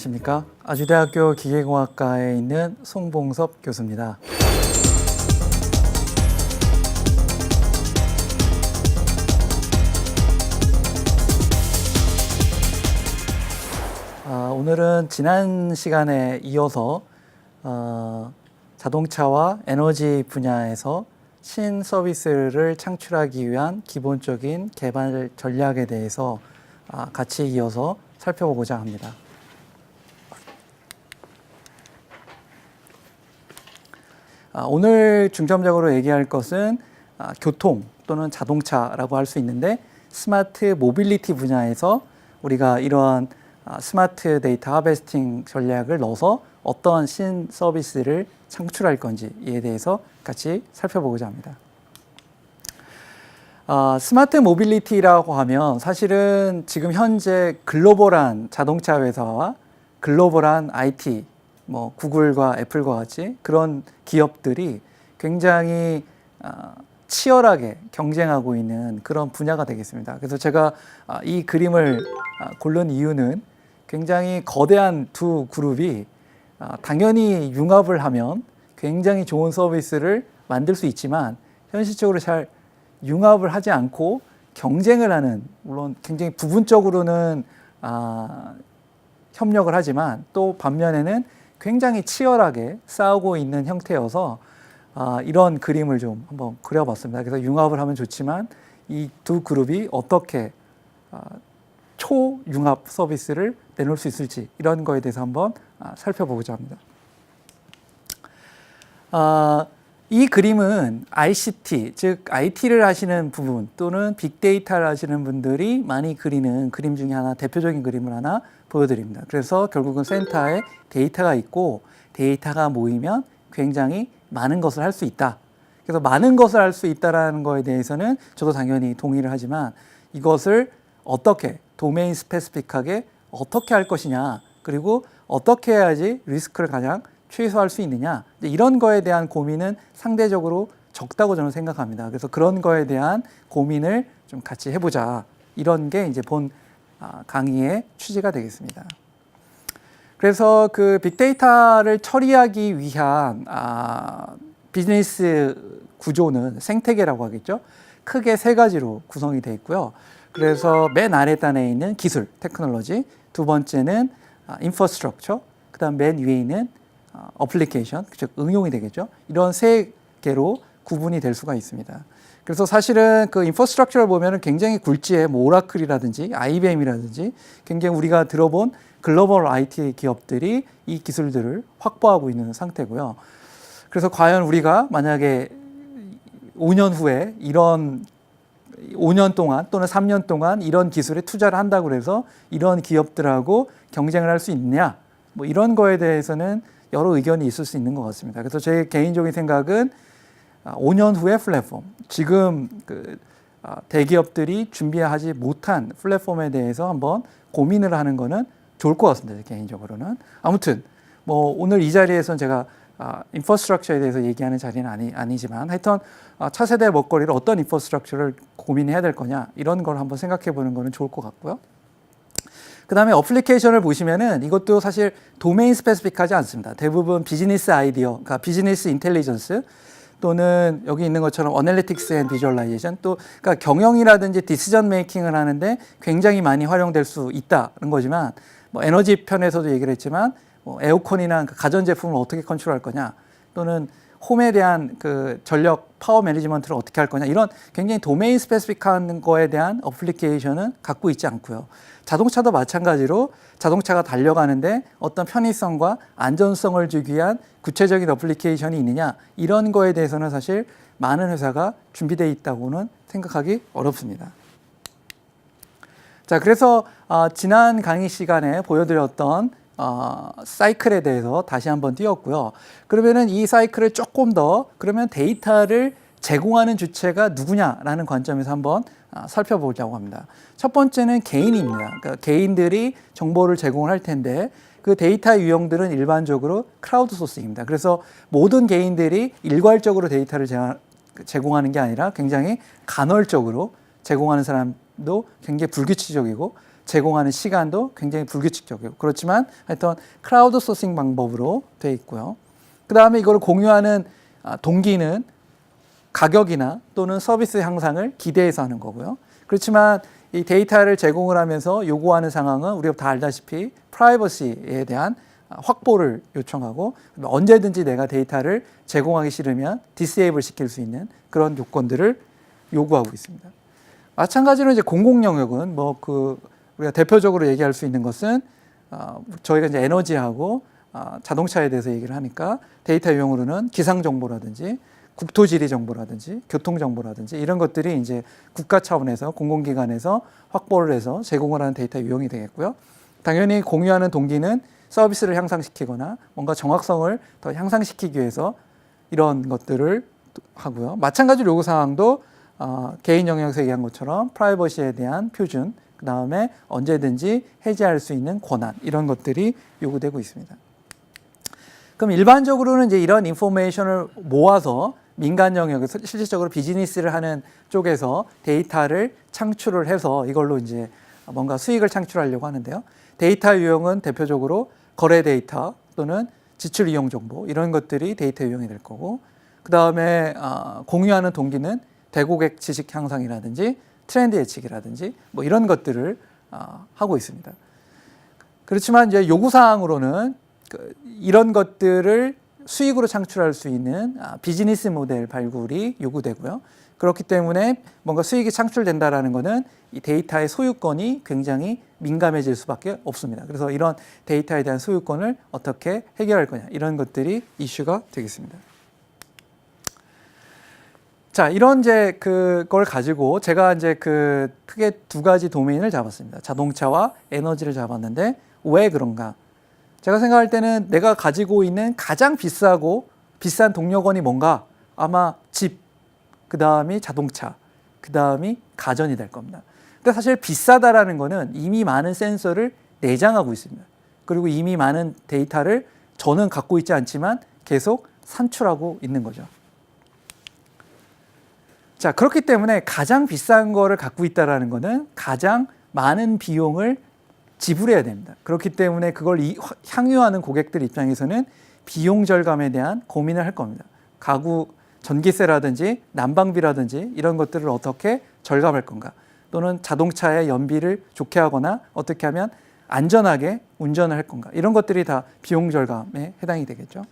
안녕하십니까. 아주대학교 기계공학과에 있는 송봉섭 교수입니다. 오늘은 지난 시간에 이어서 자동차와 에너지 분야에서 신서비스를 창출하기 위한 기본적인 개발 전략에 대해서 같이 이어서 살펴보고자 합니다. 오늘 중점적으로 얘기할 것은 교통 또는 자동차라고 할 수 있는데 스마트 모빌리티 분야에서 우리가 이러한 스마트 데이터 하베스팅 전략을 넣어서 어떤 신서비스를 창출할 건지에 대해서 같이 살펴보고자 합니다. 스마트 모빌리티라고 하면 사실은 지금 현재 글로벌한 자동차 회사와 글로벌한 IT, 뭐 구글과 애플과 같이 그런 기업들이 굉장히 치열하게 경쟁하고 있는 그런 분야가 되겠습니다. 그래서 제가 이 그림을 고른 이유는 굉장히 거대한 두 그룹이 당연히 융합을 하면 굉장히 좋은 서비스를 만들 수 있지만 현실적으로 잘 융합을 하지 않고 경쟁을 하는, 물론 굉장히 부분적으로는 협력을 하지만 또 반면에는 굉장히 치열하게 싸우고 있는 형태여서 이런 그림을 좀 한번 그려봤습니다. 그래서 융합을 하면 좋지만 이 두 그룹이 어떻게 초융합 서비스를 내놓을 수 있을지 이런 거에 대해서 한번 살펴보고자 합니다. 이 그림은 ICT, 즉 IT를 하시는 부분 또는 빅데이터를 하시는 분들이 많이 그리는 그림 중에 하나, 대표적인 그림을 하나 보여드립니다. 그래서 결국은 센터에 데이터가 있고 데이터가 모이면 굉장히 많은 것을 할 수 있다. 그래서 많은 것을 할 수 있다는 거에 대해서는 저도 당연히 동의를 하지만 이것을 어떻게 도메인 스페시픽하게 어떻게 할 것이냐, 그리고 어떻게 해야지 리스크를 가장 최소화할 수 있느냐, 이런 거에 대한 고민은 상대적으로 적다고 저는 생각합니다. 그래서 그런 거에 대한 고민을 좀 같이 해보자, 이런 게 이제 본 강의의 취지가 되겠습니다. 그래서 그 빅데이터를 처리하기 위한 비즈니스 구조는 생태계라고 하겠죠. 크게 세 가지로 구성이 되어 있고요. 그래서 맨 아래 단에 있는 기술, 테크놀로지, 두 번째는 인프라스트럭처, 그 다음 맨 위에 있는 어플리케이션, 즉 응용이 되겠죠. 이런 세 개로 구분이 될 수가 있습니다. 그래서 사실은 그 인프라스트럭처를 보면은 굉장히 굴지의 뭐 오라클이라든지 IBM이라든지 굉장히 우리가 들어본 글로벌 IT 기업들이 이 기술들을 확보하고 있는 상태고요. 그래서 과연 우리가 만약에 5년 후에 5년 동안 또는 3년 동안 이런 기술에 투자를 한다고 해서 이런 기업들하고 경쟁을 할 수 있느냐, 뭐 이런 거에 대해서는 여러 의견이 있을 수 있는 것 같습니다. 그래서 제 개인적인 생각은 5년 후의 플랫폼, 지금 그 대기업들이 준비하지 못한 플랫폼에 대해서 한번 고민을 하는 거는 좋을 것 같습니다. 개인적으로는. 아무튼 뭐 오늘 이 자리에서는 제가 인프라스트럭처에 대해서 얘기하는 자리는 아니지만 하여튼 차세대 먹거리를 어떤 인프라스트럭처를 고민해야 될 거냐, 이런 걸 한번 생각해 보는 거는 좋을 것 같고요. 그 다음에 어플리케이션을 보시면은 이것도 사실 도메인 스페시픽하지 않습니다. 대부분 비즈니스 아이디어, 그러니까 비즈니스 인텔리전스 또는 여기 있는 것처럼 어널리틱스 앤 비주얼라이제이션, 또 그러니까 경영이라든지 디시전 메이킹을 하는데 굉장히 많이 활용될 수 있다는 거지만, 뭐 에너지 편에서도 얘기를 했지만 뭐 에어컨이나 가전제품을 어떻게 컨트롤할 거냐, 또는 홈에 대한 그 전력 파워 매니지먼트를 어떻게 할 거냐, 이런 굉장히 도메인 스페시픽한 거에 대한 어플리케이션은 갖고 있지 않고요. 자동차도 마찬가지로 자동차가 달려가는데 어떤 편의성과 안전성을 주기 위한 구체적인 어플리케이션이 있느냐, 이런 거에 대해서는 사실 많은 회사가 준비되어 있다고는 생각하기 어렵습니다. 자, 그래서 지난 강의 시간에 보여드렸던 사이클에 대해서 다시 한번 띄웠고요. 그러면은 이 사이클을 조금 더, 그러면 데이터를 제공하는 주체가 누구냐라는 관점에서 한번 살펴보려고 합니다. 첫 번째는 개인입니다. 그러니까 개인들이 정보를 제공을 할 텐데 그 데이터 유형들은 일반적으로 크라우드 소싱입니다. 그래서 모든 개인들이 일괄적으로 데이터를 제공하는 게 아니라 굉장히 간헐적으로 제공하는 사람도 굉장히 불규칙적이고 제공하는 시간도 굉장히 불규칙적이고 그렇지만 하여튼 크라우드 소싱 방법으로 되어 있고요. 그 다음에 이걸 공유하는 동기는 가격이나 또는 서비스 향상을 기대해서 하는 거고요. 그렇지만 이 데이터를 제공을 하면서 요구하는 상황은 우리가 다 알다시피 프라이버시에 대한 확보를 요청하고 언제든지 내가 데이터를 제공하기 싫으면 디세이블 시킬 수 있는 그런 요건들을 요구하고 있습니다. 마찬가지로 이제 공공 영역은 우리가 대표적으로 얘기할 수 있는 것은 저희가 이제 에너지하고 자동차에 대해서 얘기를 하니까 데이터 유형으로는 기상 정보라든지 국토지리 정보라든지 교통 정보라든지 이런 것들이 이제 국가 차원에서 공공기관에서 확보를 해서 제공을 하는 데이터 유형이 되겠고요. 당연히 공유하는 동기는 서비스를 향상시키거나 뭔가 정확성을 더 향상시키기 위해서 이런 것들을 하고요. 마찬가지로 요구사항도 개인 영역에서 얘기한 것처럼 프라이버시에 대한 표준, 그 다음에 언제든지 해제할 수 있는 권한 이런 것들이 요구되고 있습니다. 그럼 일반적으로는 이제 이런 인포메이션을 모아서 민간 영역에서 실질적으로 비즈니스를 하는 쪽에서 데이터를 창출을 해서 이걸로 이제 뭔가 수익을 창출하려고 하는데요. 데이터 유형은 대표적으로 거래 데이터 또는 지출 이용 정보 이런 것들이 데이터 유형이 될 거고 그 다음에 공유하는 동기는 대고객 지식 향상이라든지 트렌드 예측이라든지 뭐 이런 것들을 하고 있습니다. 그렇지만 이제 요구사항으로는 이런 것들을 수익으로 창출할 수 있는 비즈니스 모델 발굴이 요구되고요. 그렇기 때문에 뭔가 수익이 창출된다라는 것은 이 데이터의 소유권이 굉장히 민감해질 수밖에 없습니다. 그래서 이런 데이터에 대한 소유권을 어떻게 해결할 거냐 이런 것들이 이슈가 되겠습니다. 자, 이런 이제 그걸 가지고 제가 이제 크게 두 가지 도메인을 잡았습니다. 자동차와 에너지를 잡았는데 왜 그런가? 제가 생각할 때는 내가 가지고 있는 가장 비싸고 비싼 동력원이 뭔가 아마 집, 그 다음이 자동차, 그 다음이 가전이 될 겁니다. 근데 사실 비싸다라는 거는 이미 많은 센서를 내장하고 있습니다. 그리고 이미 많은 데이터를 저는 갖고 있지 않지만 계속 산출하고 있는 거죠. 자, 그렇기 때문에 가장 비싼 거를 갖고 있다라는 거는 가장 많은 비용을 지불해야 됩니다. 그렇기 때문에 그걸 향유하는 고객들 입장에서는 비용 절감에 대한 고민을 할 겁니다. 가구 전기세라든지 난방비라든지 이런 것들을 어떻게 절감할 건가? 또는 자동차의 연비를 좋게 하거나 어떻게 하면 안전하게 운전을 할 건가? 이런 것들이 다 비용 절감에 해당이 되겠죠.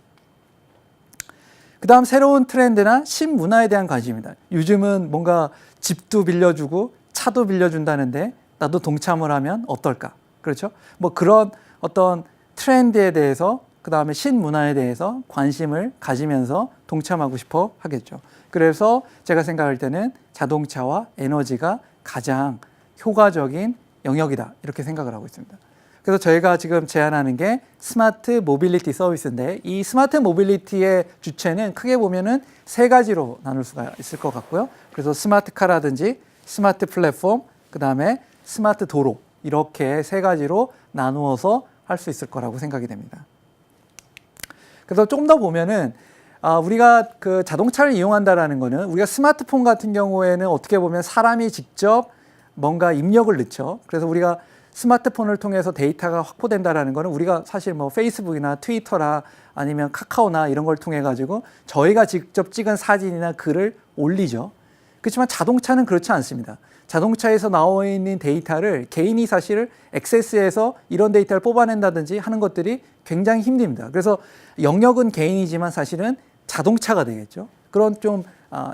그 다음 새로운 트렌드나 신문화에 대한 관심입니다. 요즘은 뭔가 집도 빌려주고 차도 빌려준다는데 나도 동참을 하면 어떨까? 그렇죠? 뭐 그런 어떤 트렌드에 대해서 그 다음에 신문화에 대해서 관심을 가지면서 동참하고 싶어 하겠죠. 그래서 제가 생각할 때는 자동차와 에너지가 가장 효과적인 영역이다 이렇게 생각을 하고 있습니다. 그래서 저희가 지금 제안하는 게 스마트 모빌리티 서비스인데 이 스마트 모빌리티의 주체는 크게 보면은 세 가지로 나눌 수가 있을 것 같고요. 그래서 스마트카라든지 스마트 플랫폼, 그 다음에 스마트 도로 이렇게 세 가지로 나누어서 할 수 있을 거라고 생각이 됩니다. 그래서 조금 더 보면은 우리가 자동차를 이용한다라는 거는 우리가 스마트폰 같은 경우에는 어떻게 보면 사람이 직접 뭔가 입력을 넣죠. 그래서 우리가 스마트폰을 통해서 데이터가 확보된다라는 거는 우리가 사실 뭐 페이스북이나 트위터나 아니면 카카오나 이런 걸 통해 가지고 저희가 직접 찍은 사진이나 글을 올리죠. 그렇지만 자동차는 그렇지 않습니다. 자동차에서 나와 있는 데이터를 개인이 사실 액세스해서 이런 데이터를 뽑아낸다든지 하는 것들이 굉장히 힘듭니다. 그래서 영역은 개인이지만 사실은 자동차가 되겠죠. 그런 좀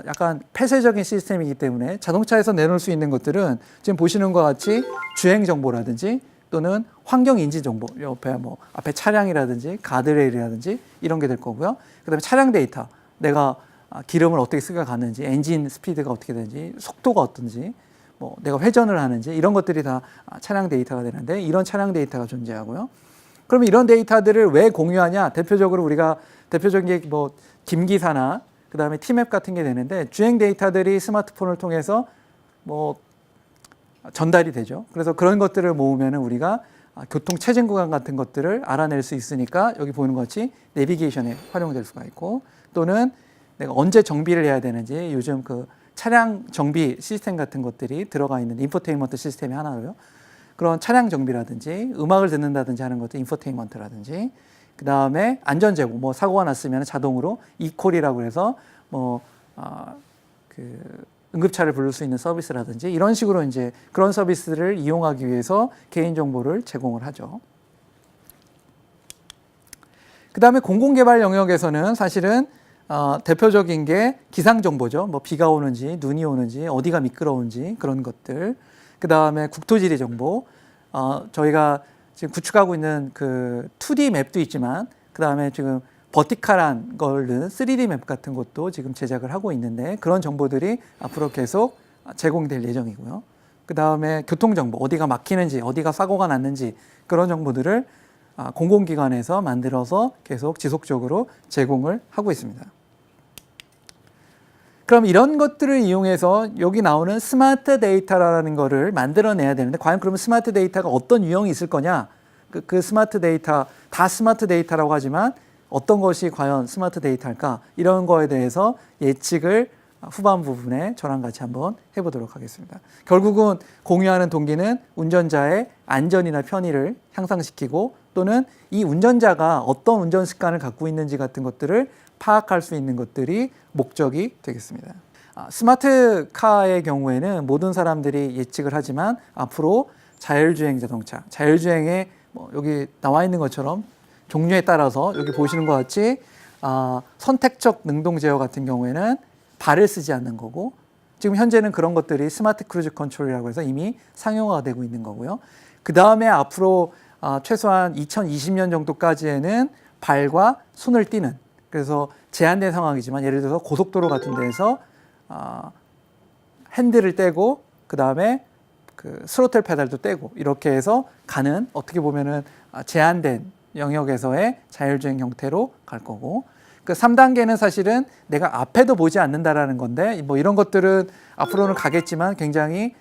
약간 폐쇄적인 시스템이기 때문에 자동차에서 내놓을 수 있는 것들은 지금 보시는 것과 같이 주행 정보라든지 또는 환경 인지 정보, 옆에 뭐 앞에 차량이라든지 가드레일이라든지 이런 게 될 거고요. 그다음에 차량 데이터, 내가 기름을 어떻게 쓰가 가는지, 엔진 스피드가 어떻게 되는지, 속도가 어떤지, 뭐 내가 회전을 하는지 이런 것들이 다 차량 데이터가 되는데 이런 차량 데이터가 존재하고요. 그러면 이런 데이터들을 왜 공유하냐? 대표적으로 우리가 대표적인 게 뭐 김기사나 그 다음에 티맵 같은 게 되는데 주행 데이터들이 스마트폰을 통해서 뭐 전달이 되죠. 그래서 그런 것들을 모으면은 우리가 교통 체증 구간 같은 것들을 알아낼 수 있으니까 여기 보이는 것 같이 내비게이션에 활용될 수가 있고 또는 내가 언제 정비를 해야 되는지 요즘 차량 정비 시스템 같은 것들이 들어가 있는 인포테인먼트 시스템이 하나로요. 그런 차량 정비라든지 음악을 듣는다든지 하는 것도 인포테인먼트라든지, 그 다음에 안전 제공, 뭐 사고가 났으면 자동으로 이콜이라고 해서 응급차를 부를 수 있는 서비스라든지 이런 식으로 이제 그런 서비스를 이용하기 위해서 개인 정보를 제공을 하죠. 그 다음에 공공개발 영역에서는 사실은 대표적인 게 기상 정보죠. 뭐 비가 오는지 눈이 오는지 어디가 미끄러운지 그런 것들. 그 다음에 국토지리 정보. 저희가 지금 구축하고 있는 그 2D 맵도 있지만 그 다음에 지금 버티컬한 걸는 3D 맵 같은 것도 지금 제작을 하고 있는데 그런 정보들이 앞으로 계속 제공될 예정이고요. 그 다음에 교통정보, 어디가 막히는지, 어디가 사고가 났는지 그런 정보들을 공공기관에서 만들어서 계속 지속적으로 제공을 하고 있습니다. 그럼 이런 것들을 이용해서 여기 나오는 스마트 데이터라는 거를 만들어내야 되는데 과연 그러면 스마트 데이터가 어떤 유형이 있을 거냐? 그 스마트 데이터, 다 스마트 데이터라고 하지만 어떤 것이 과연 스마트 데이터일까? 이런 거에 대해서 예측을 후반 부분에 저랑 같이 한번 해보도록 하겠습니다. 결국은 공유하는 동기는 운전자의 안전이나 편의를 향상시키고 또는 이 운전자가 어떤 운전 습관을 갖고 있는지 같은 것들을 파악할 수 있는 것들이 목적이 되겠습니다. 스마트카의 경우에는 모든 사람들이 예측을 하지만 앞으로 자율주행 자동차, 자율주행에 뭐 여기 나와 있는 것처럼 종류에 따라서 여기 보시는 것 같이 선택적 능동 제어 같은 경우에는 발을 쓰지 않는 거고 지금 현재는 그런 것들이 스마트 크루즈 컨트롤이라고 해서 이미 상용화가 되고 있는 거고요. 그 다음에 앞으로 최소한 2020년 정도까지에는 발과 손을 띄는 그래서 제한된 상황이지만 예를 들어서 고속도로 같은 데에서 핸들을 떼고 그 다음에 그 스로틀 페달도 떼고 이렇게 해서 가는 어떻게 보면은 제한된 영역에서의 자율주행 형태로 갈 거고 그 3단계는 사실은 내가 앞에도 보지 않는다라는 건데 뭐 이런 것들은 앞으로는 가겠지만 굉장히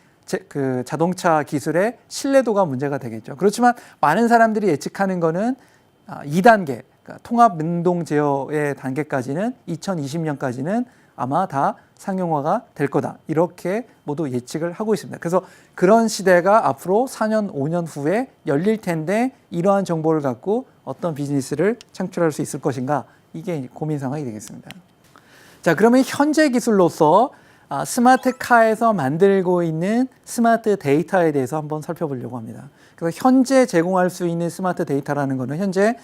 그 자동차 기술의 신뢰도가 문제가 되겠죠. 그렇지만 많은 사람들이 예측하는 거는 2단계 그러니까 통합 능동 제어의 단계까지는 2020년까지는 아마 다 상용화가 될 거다. 이렇게 모두 예측을 하고 있습니다. 그래서 그런 시대가 앞으로 4년, 5년 후에 열릴 텐데 이러한 정보를 갖고 어떤 비즈니스를 창출할 수 있을 것인가 이게 고민 상황이 되겠습니다. 자, 그러면 현재 기술로서 스마트카에서 만들고 있는 스마트 데이터에 대해서 한번 살펴보려고 합니다. 그래서 현재 제공할 수 있는 스마트 데이터라는 것은 현재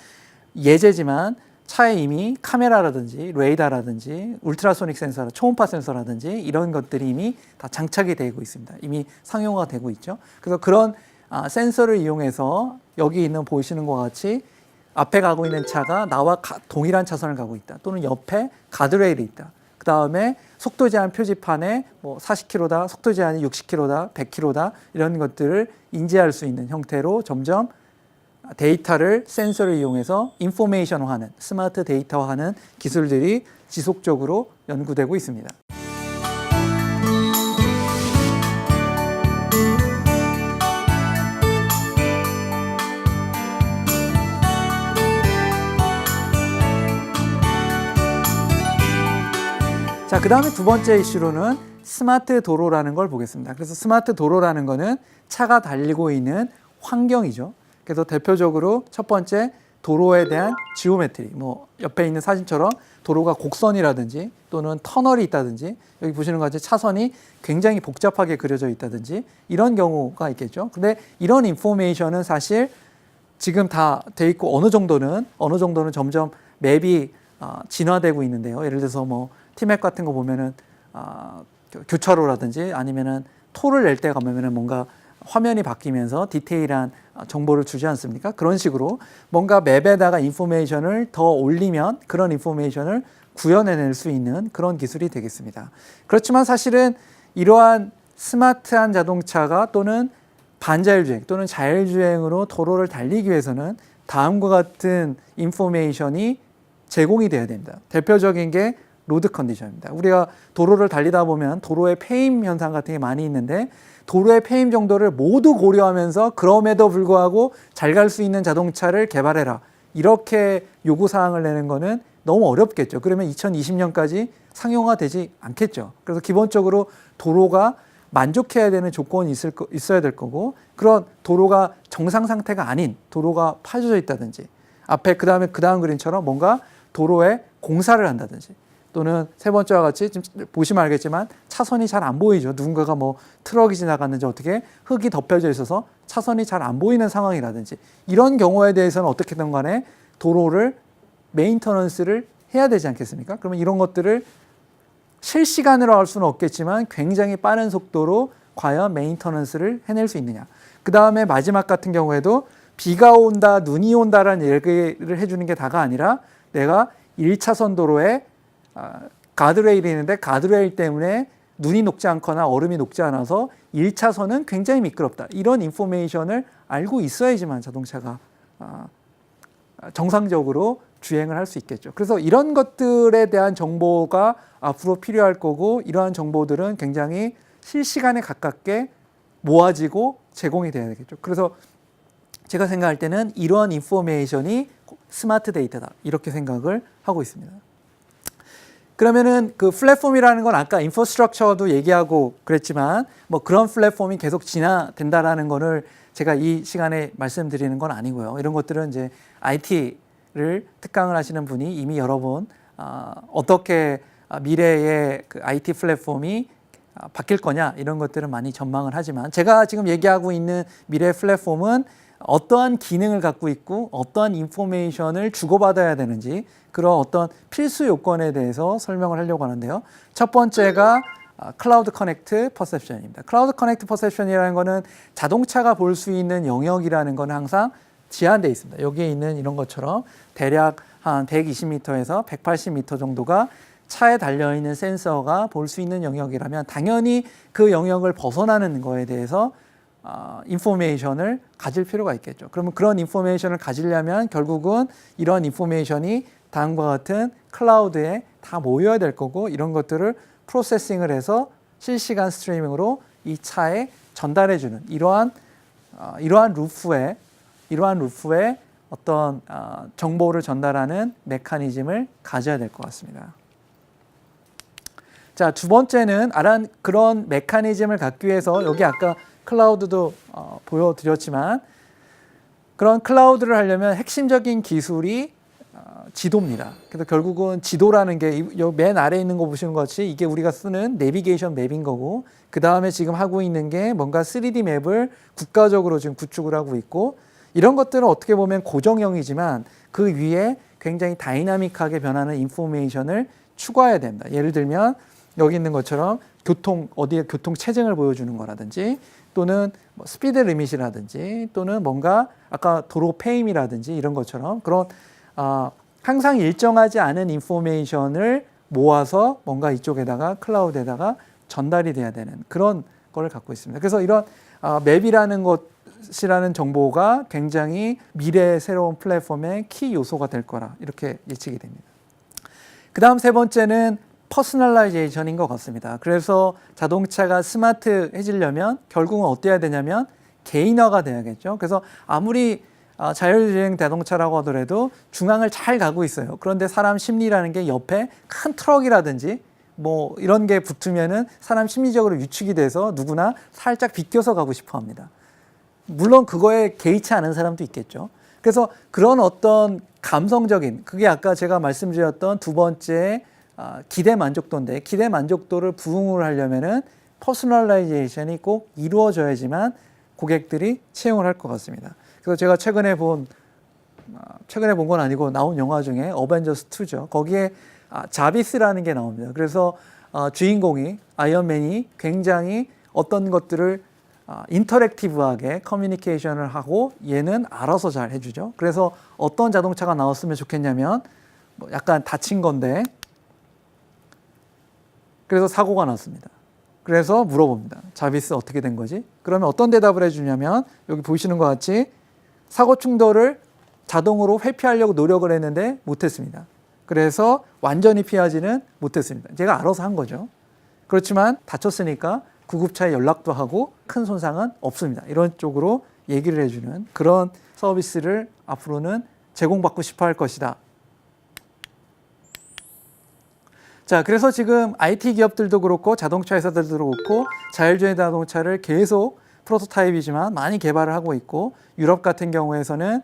예제지만 차에 이미 카메라라든지 레이더라든지 울트라소닉 센서, 초음파 센서라든지 이런 것들이 이미 다 장착이 되고 있습니다. 이미 상용화가 되고 있죠. 그래서 그런 센서를 이용해서 여기 있는 보시는 것 같이 앞에 가고 있는 차가 나와 동일한 차선을 가고 있다. 또는 옆에 가드레일이 있다. 그 다음에 속도 제한 표지판에 뭐 40km다, 속도 제한이 60km다, 100km다 이런 것들을 인지할 수 있는 형태로 점점 데이터를 센서를 이용해서 인포메이션화하는 스마트 데이터화하는 기술들이 지속적으로 연구되고 있습니다. 자, 그 다음에 두 번째 이슈로는 스마트 도로라는 걸 보겠습니다. 그래서 스마트 도로라는 거는 차가 달리고 있는 환경이죠. 그래서 대표적으로 첫 번째 도로에 대한 지오메트리, 뭐 옆에 있는 사진처럼 도로가 곡선이라든지 또는 터널이 있다든지 여기 보시는 것 같이 차선이 굉장히 복잡하게 그려져 있다든지 이런 경우가 있겠죠. 근데 이런 인포메이션은 사실 지금 다 돼 있고 어느 정도는 점점 맵이 진화되고 있는데요. 예를 들어서 뭐 티맵 같은 거 보면은 교차로라든지 아니면은 톨을 낼 때 가면은 뭔가 화면이 바뀌면서 디테일한 정보를 주지 않습니까? 그런 식으로 뭔가 맵에다가 인포메이션을 더 올리면 그런 인포메이션을 구현해낼 수 있는 그런 기술이 되겠습니다. 그렇지만 사실은 이러한 스마트한 자동차가 또는 반자율주행 또는 자율주행으로 도로를 달리기 위해서는 다음과 같은 인포메이션이 제공이 돼야 됩니다. 대표적인 게 로드 컨디션입니다. 우리가 도로를 달리다 보면 도로의 폐임 현상 같은 게 많이 있는데 도로의 폐임 정도를 모두 고려하면서 그럼에도 불구하고 잘 갈 수 있는 자동차를 개발해라. 이렇게 요구사항을 내는 거는 너무 어렵겠죠. 그러면 2020년까지 상용화되지 않겠죠. 그래서 기본적으로 도로가 만족해야 되는 조건이 있어야 될 거고, 그런 도로가 정상 상태가 아닌 도로가 파져져 있다든지, 앞에 그 다음 그림처럼 뭔가 도로에 공사를 한다든지, 또는 세 번째와 같이 지금 보시면 알겠지만 차선이 잘 안 보이죠. 누군가가 뭐 트럭이 지나갔는지 어떻게 흙이 덮여져 있어서 차선이 잘 안 보이는 상황이라든지, 이런 경우에 대해서는 어떻게든 간에 도로를 메인터넌스를 해야 되지 않겠습니까? 그러면 이런 것들을 실시간으로 할 수는 없겠지만 굉장히 빠른 속도로 과연 메인터넌스를 해낼 수 있느냐. 그 다음에 마지막 같은 경우에도 비가 온다, 눈이 온다라는 얘기를 해주는 게 다가 아니라, 내가 1차선 도로에 가드레일이 있는데 가드레일 때문에 눈이 녹지 않거나 얼음이 녹지 않아서 1차선은 굉장히 미끄럽다. 이런 인포메이션을 알고 있어야지만 자동차가 정상적으로 주행을 할 수 있겠죠. 그래서 이런 것들에 대한 정보가 앞으로 필요할 거고, 이러한 정보들은 굉장히 실시간에 가깝게 모아지고 제공이 돼야 되겠죠. 그래서 제가 생각할 때는 이러한 인포메이션이 스마트 데이터다, 이렇게 생각을 하고 있습니다. 그러면은 그 플랫폼이라는 건 아까 인프라스트럭처도 얘기하고 그랬지만, 뭐 그런 플랫폼이 계속 진화된다라는 거를 제가 이 시간에 말씀드리는 건 아니고요. 이런 것들은 이제 IT를 특강을 하시는 분이 이미 여러 번 어떻게 미래의 그 IT 플랫폼이 바뀔 거냐, 이런 것들은 많이 전망을 하지만, 제가 지금 얘기하고 있는 미래 플랫폼은 어떠한 기능을 갖고 있고 어떠한 인포메이션을 주고받아야 되는지, 그런 어떤 필수 요건에 대해서 설명을 하려고 하는데요. 첫 번째가 클라우드 커넥트 퍼셉션입니다. 클라우드 커넥트 퍼셉션이라는 거는 자동차가 볼 수 있는 영역이라는 건 항상 제한되어 있습니다. 여기에 있는 이런 것처럼 대략 한 120m에서 180m 정도가 차에 달려있는 센서가 볼 수 있는 영역이라면, 당연히 그 영역을 벗어나는 거에 대해서 인포메이션을 가질 필요가 있겠죠. 그러면 그런 인포메이션을 가지려면 결국은 이런 인포메이션이 다음과 같은 클라우드에 다 모여야 될 거고, 이런 것들을 프로세싱을 해서 실시간 스트리밍으로 이 차에 전달해주는 이러한 루프에 어떤 정보를 전달하는 메커니즘을 가져야 될 것 같습니다. 자, 두 번째는 그런 메커니즘을 갖기 위해서, 여기 아까 클라우드도 보여드렸지만, 그런 클라우드를 하려면 핵심적인 기술이 지도입니다. 그래서 결국은 지도라는 게 맨 아래에 있는 거 보시는 것 같이 이게 우리가 쓰는 내비게이션 맵인 거고, 그 다음에 지금 하고 있는 게 뭔가 3D 맵을 국가적으로 지금 구축을 하고 있고, 이런 것들은 어떻게 보면 고정형이지만 그 위에 굉장히 다이나믹하게 변하는 인포메이션을 추가해야 됩니다. 예를 들면 여기 있는 것처럼 어디에 교통 체증을 보여주는 거라든지, 또는 뭐 스피드 리밋이라든지, 또는 뭔가 아까 도로 페임이라든지, 이런 것처럼 그런 항상 일정하지 않은 인포메이션을 모아서 뭔가 이쪽에다가 클라우드에다가 전달이 돼야 되는 그런 걸 갖고 있습니다. 그래서 이런 맵이라는 것이라는 정보가 굉장히 미래의 새로운 플랫폼의 키 요소가 될 거라, 이렇게 예측이 됩니다. 그 다음 세 번째는 퍼스널라이제이션인 것 같습니다. 그래서 자동차가 스마트해지려면 결국은 어때야 되냐면 개인화가 돼야겠죠. 그래서 아무리 자율주행 자동차라고 하더라도 중앙을 잘 가고 있어요. 그런데 사람 심리라는 게 옆에 큰 트럭이라든지 뭐 이런 게 붙으면은 사람 심리적으로 위축이 돼서 누구나 살짝 비껴서 가고 싶어 합니다. 물론 그거에 개의치 않은 사람도 있겠죠. 그래서 그런 어떤 감성적인, 그게 아까 제가 말씀드렸던 두 번째 기대 만족도인데, 기대 만족도를 부응을 하려면은 퍼스널라이제이션이 꼭 이루어져야지만 고객들이 채용을 할 것 같습니다. 그래서 제가 최근에 본 건 아니고 나온 영화 중에 어벤져스 2죠. 거기에 자비스라는 게 나옵니다. 그래서 주인공이 아이언맨이 굉장히 어떤 것들을 인터랙티브하게 커뮤니케이션을 하고 얘는 알아서 잘 해주죠. 그래서 어떤 자동차가 나왔으면 좋겠냐면 뭐 약간 다친 건데, 그래서 사고가 났습니다. 그래서 물어봅니다. 자비스 어떻게 된 거지? 그러면 어떤 대답을 해주냐면, 여기 보시는 것 같이 사고 충돌을 자동으로 회피하려고 노력을 했는데 못했습니다. 그래서 완전히 피하지는 못했습니다. 제가 알아서 한 거죠. 그렇지만 다쳤으니까 구급차에 연락도 하고 큰 손상은 없습니다. 이런 쪽으로 얘기를 해주는 그런 서비스를 앞으로는 제공받고 싶어 할 것이다. 자, 그래서 지금 IT 기업들도 그렇고 자동차 회사들도 그렇고 자율주행 자동차를 계속 프로토타입이지만 많이 개발을 하고 있고, 유럽 같은 경우에서는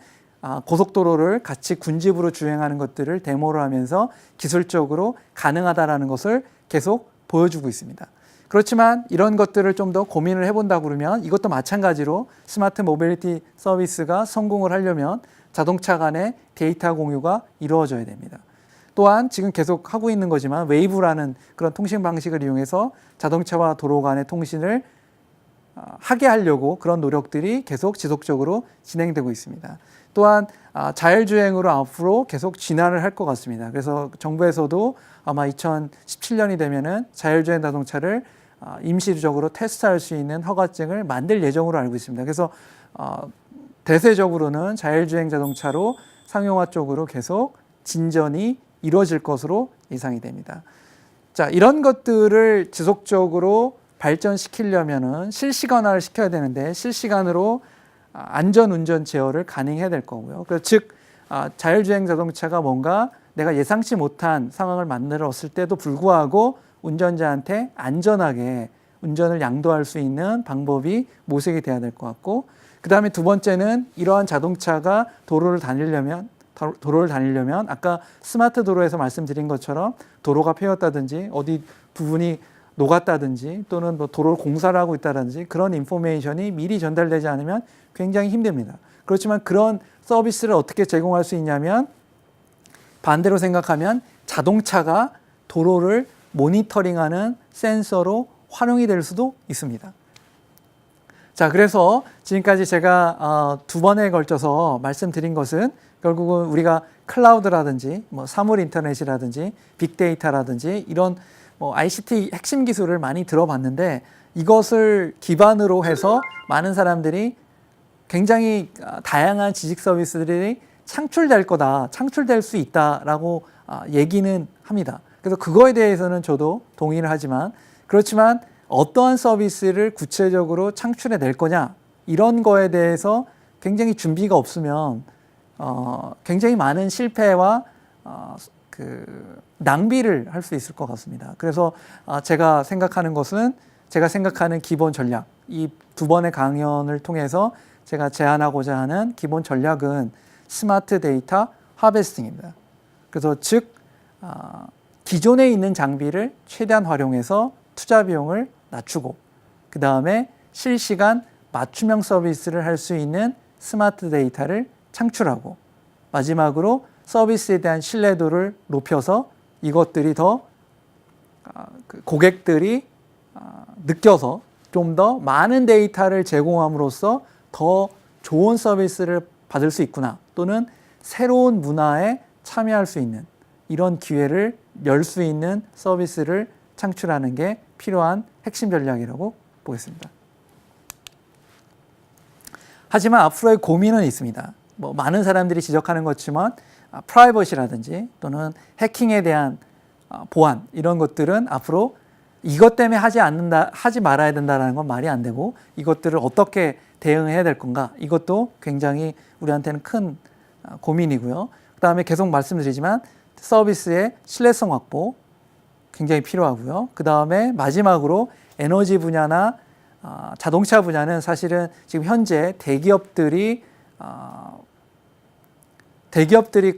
고속도로를 같이 군집으로 주행하는 것들을 데모를 하면서 기술적으로 가능하다라는 것을 계속 보여주고 있습니다. 그렇지만 이런 것들을 좀 더 고민을 해본다고 그러면 이것도 마찬가지로 스마트 모빌리티 서비스가 성공을 하려면 자동차 간의 데이터 공유가 이루어져야 됩니다. 또한 지금 계속 하고 있는 거지만 웨이브라는 그런 통신 방식을 이용해서 자동차와 도로 간의 통신을 하게 하려고 그런 노력들이 계속 지속적으로 진행되고 있습니다. 또한 자율주행으로 앞으로 계속 진화를 할 것 같습니다. 그래서 정부에서도 아마 2017년이 되면은 자율주행 자동차를 임시적으로 테스트할 수 있는 허가증을 만들 예정으로 알고 있습니다. 그래서 대세적으로는 자율주행 자동차로 상용화 쪽으로 계속 진전이 이루어질 것으로 예상이 됩니다. 자, 이런 것들을 지속적으로 발전시키려면은 실시간화를 시켜야 되는데 실시간으로 안전운전 제어를 가능해야 될 거고요. 즉 자율주행 자동차가 뭔가 내가 예상치 못한 상황을 만들었을 때도 불구하고 운전자한테 안전하게 운전을 양도할 수 있는 방법이 모색이 돼야 될 것 같고, 그 다음에 두 번째는 이러한 자동차가 도로를 다니려면 아까 스마트 도로에서 말씀드린 것처럼 도로가 패였다든지 어디 부분이 녹았다든지 또는 뭐 도로 공사를 하고 있다든지 그런 인포메이션이 미리 전달되지 않으면 굉장히 힘듭니다. 그렇지만 그런 서비스를 어떻게 제공할 수 있냐면 반대로 생각하면 자동차가 도로를 모니터링하는 센서로 활용이 될 수도 있습니다. 자, 그래서 지금까지 제가 두 번에 걸쳐서 말씀드린 것은 결국은 우리가 클라우드라든지 뭐 사물 인터넷이라든지 빅데이터라든지 이런 ICT 핵심 기술을 많이 들어봤는데, 이것을 기반으로 해서 많은 사람들이 굉장히 다양한 지식 서비스들이 창출될 수 있다라고 얘기는 합니다. 그래서 그거에 대해서는 저도 동의를 하지만, 그렇지만 어떠한 서비스를 구체적으로 창출해 낼 거냐 이런 거에 대해서 굉장히 준비가 없으면 굉장히 많은 실패와 낭비를 할 수 있을 것 같습니다. 그래서 제가 생각하는 기본 전략, 이 두 번의 강연을 통해서 제가 제안하고자 하는 기본 전략은 스마트 데이터 하베스팅입니다. 그래서 즉 기존에 있는 장비를 최대한 활용해서 투자 비용을 낮추고, 그 다음에 실시간 맞춤형 서비스를 할 수 있는 스마트 데이터를 창출하고, 마지막으로 서비스에 대한 신뢰도를 높여서 이것들이 더 고객들이 느껴서 좀 더 많은 데이터를 제공함으로써 더 좋은 서비스를 받을 수 있구나, 또는 새로운 문화에 참여할 수 있는 이런 기회를 열 수 있는 서비스를 창출하는 게 필요한 핵심 전략이라고 보겠습니다. 하지만 앞으로의 고민은 있습니다. 많은 사람들이 지적하는 것지만 프라이버시라든지 또는 해킹에 대한 보안, 이런 것들은 앞으로 이것 때문에 하지 말아야 된다는 건 말이 안 되고, 이것들을 어떻게 대응해야 될 건가, 이것도 굉장히 우리한테는 큰 고민이고요. 그 다음에 계속 말씀드리지만 서비스의 신뢰성 확보 굉장히 필요하고요. 그 다음에 마지막으로 에너지 분야나 자동차 분야는 사실은 지금 현재 대기업들이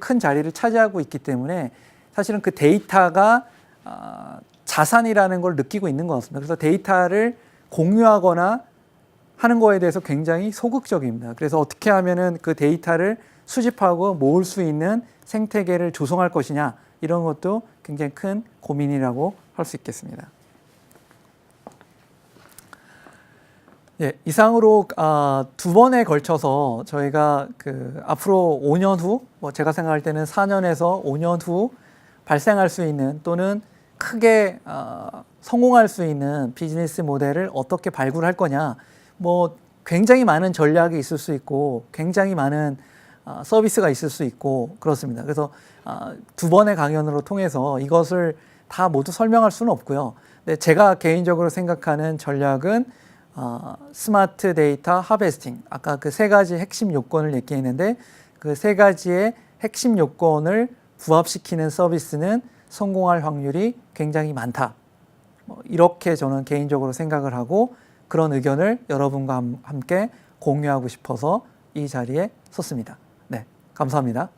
큰 자리를 차지하고 있기 때문에 사실은 그 데이터가 자산이라는 걸 느끼고 있는 것 같습니다. 그래서 데이터를 공유하거나 하는 거에 대해서 굉장히 소극적입니다. 그래서 어떻게 하면은 그 데이터를 수집하고 모을 수 있는 생태계를 조성할 것이냐, 이런 것도 굉장히 큰 고민이라고 할 수 있겠습니다. 예, 이상으로 두 번에 걸쳐서 저희가 앞으로 5년 후, 제가 생각할 때는 4년에서 5년 후 발생할 수 있는 또는 크게 성공할 수 있는 비즈니스 모델을 어떻게 발굴할 거냐, 굉장히 많은 전략이 있을 수 있고 굉장히 많은 서비스가 있을 수 있고 그렇습니다. 그래서 두 번의 강연으로 통해서 이것을 다 모두 설명할 수는 없고요. 근데 제가 개인적으로 생각하는 전략은 스마트 데이터 하베스팅, 아까 그 세 가지 핵심 요건을 얘기했는데 그 세 가지의 핵심 요건을 부합시키는 서비스는 성공할 확률이 굉장히 많다. 이렇게 저는 개인적으로 생각을 하고 그런 의견을 여러분과 함께 공유하고 싶어서 이 자리에 섰습니다. 네, 감사합니다.